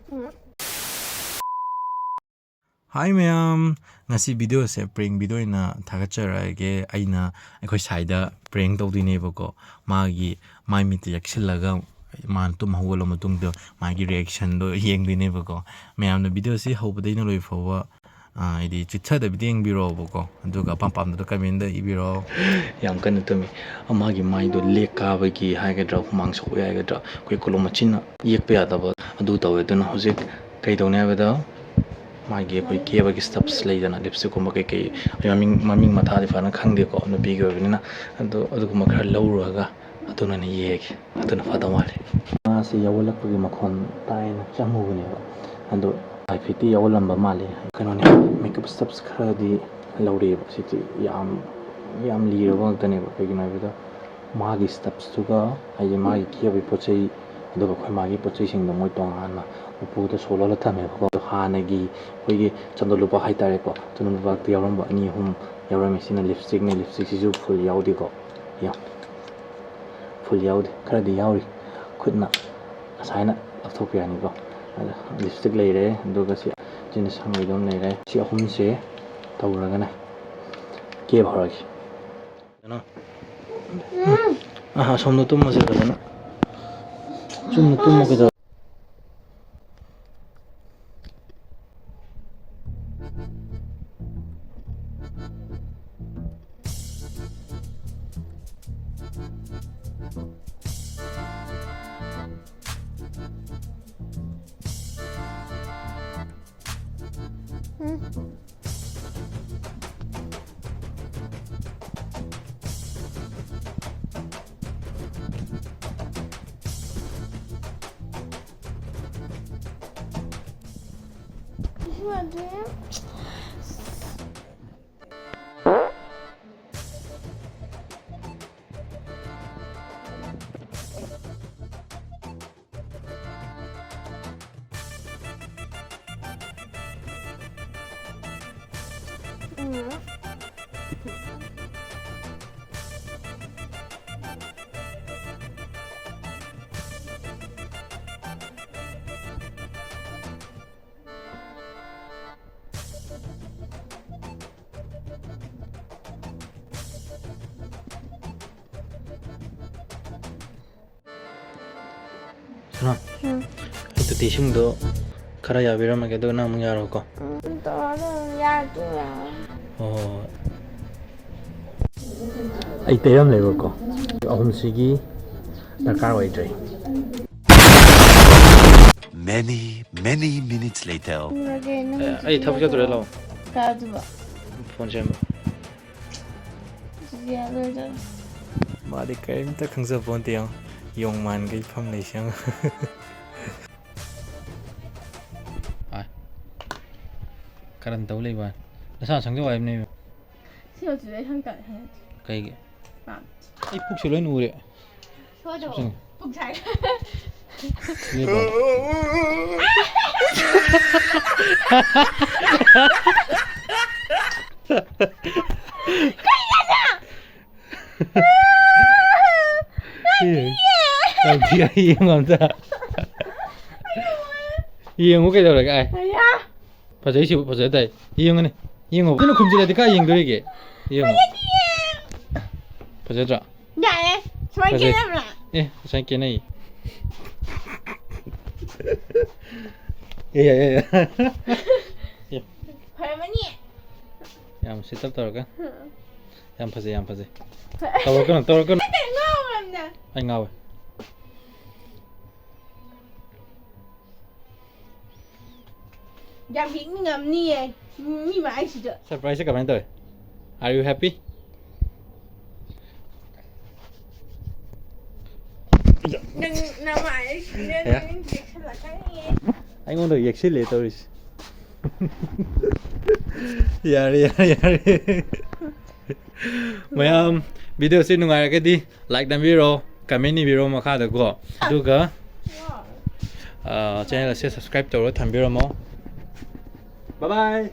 Hi ma'am, ngasi video se prank video ina thagatjarage aina akhoi saida prank tawdinebako magi mai mit yakchillaga man tum hawala matungda magi reaction do yengdinebako ma'am na video si hawbadaina loi fawa idi chitha da video yengbiro bako aduga pam da comment da ibiro yam kan tumi amagi mai do lekabagi haigadra humang so yagadra koi kolomachina yekpe adaba adu taweduna hojik kaidone abada मागी कोई केबा की steps लेदना lipstick को मके के ममिंग मथा दे फाना खंगदे को न बिगे बिना अदु को मखर लौरगा अदुना ने येगे अदुना फादा माले से यावलक की मखोन ताइन चामुगने अदु आईफिटी यावलंबा माले कनोने मेकअप स्टेप्स खरदी लौरे सिटी याम लीरबा गने बगिना बिदा मागी स्टेप्स तुगा आइ मागी केबा पोचै अदुगा खय मागी पोचै सिंग मोय तोंगाना उपुदा सोलोला थमे हानगी कोई चंदोलुपा हाइतारे को चंदोलुपा यावरंबा अनि हुम यावरमेसिना लिपस्टिक ने लिपस्टिक सिजु फुल यावदि को या फुल यावदि खरदि यावरि खुदना असाइना लथोपियानि को लिपस्टिक लेरे दुगा सि जिन संगैदम लेरे सि अहुम से तौरगना के भरगि न आहा सोमनो तुम मसे गना चुम तुम मके Suna. Itu tisung do khara ya bira mage do na mu yaro ko. Do ya do ya. Oh. Ai te yam lebo ko. Ahum sigi dakar wai drai. Many minutes later. Ai thap ja dure lo. Ka du ba. Phone jam. Ya do do. Ma de kai ta khangza phone te yang yong man cái phong này sang. Ai. Karan tàu lấy bạn. Nó sao sáng cho em này. Siêu chỉ lấy thằng cậy hết. Cái gì? Bạn. Ít phút xíu lên nuôi đấy. Thôi rồi. Phục chạy. Đi vào. Làm gì yên làm ta yên có cái đâu là cái ai phải giấy chịu phải giấy tay yên này yên ngủ nó không chỉ là cái yên thôi kì yên phải giấy trả dạ xoay kia em là ê xoay kia này ê phải mà nhỉ em sẽ tập tao cái em phải giấy tao cái anh ngầu Giang Vĩnh ngầm ni ấy, mi mà anh chỉ được. Surprise các bạn tới. Are you happy? Đừng nào mà anh là cái gì? Anh muốn được yaxi lệ tôi. Yari. Mày video xin đừng ai cái đi like đam video, comment video mà khá được go. Được cả. Channel sẽ subscribe cho nó thành video mà. Bye bye.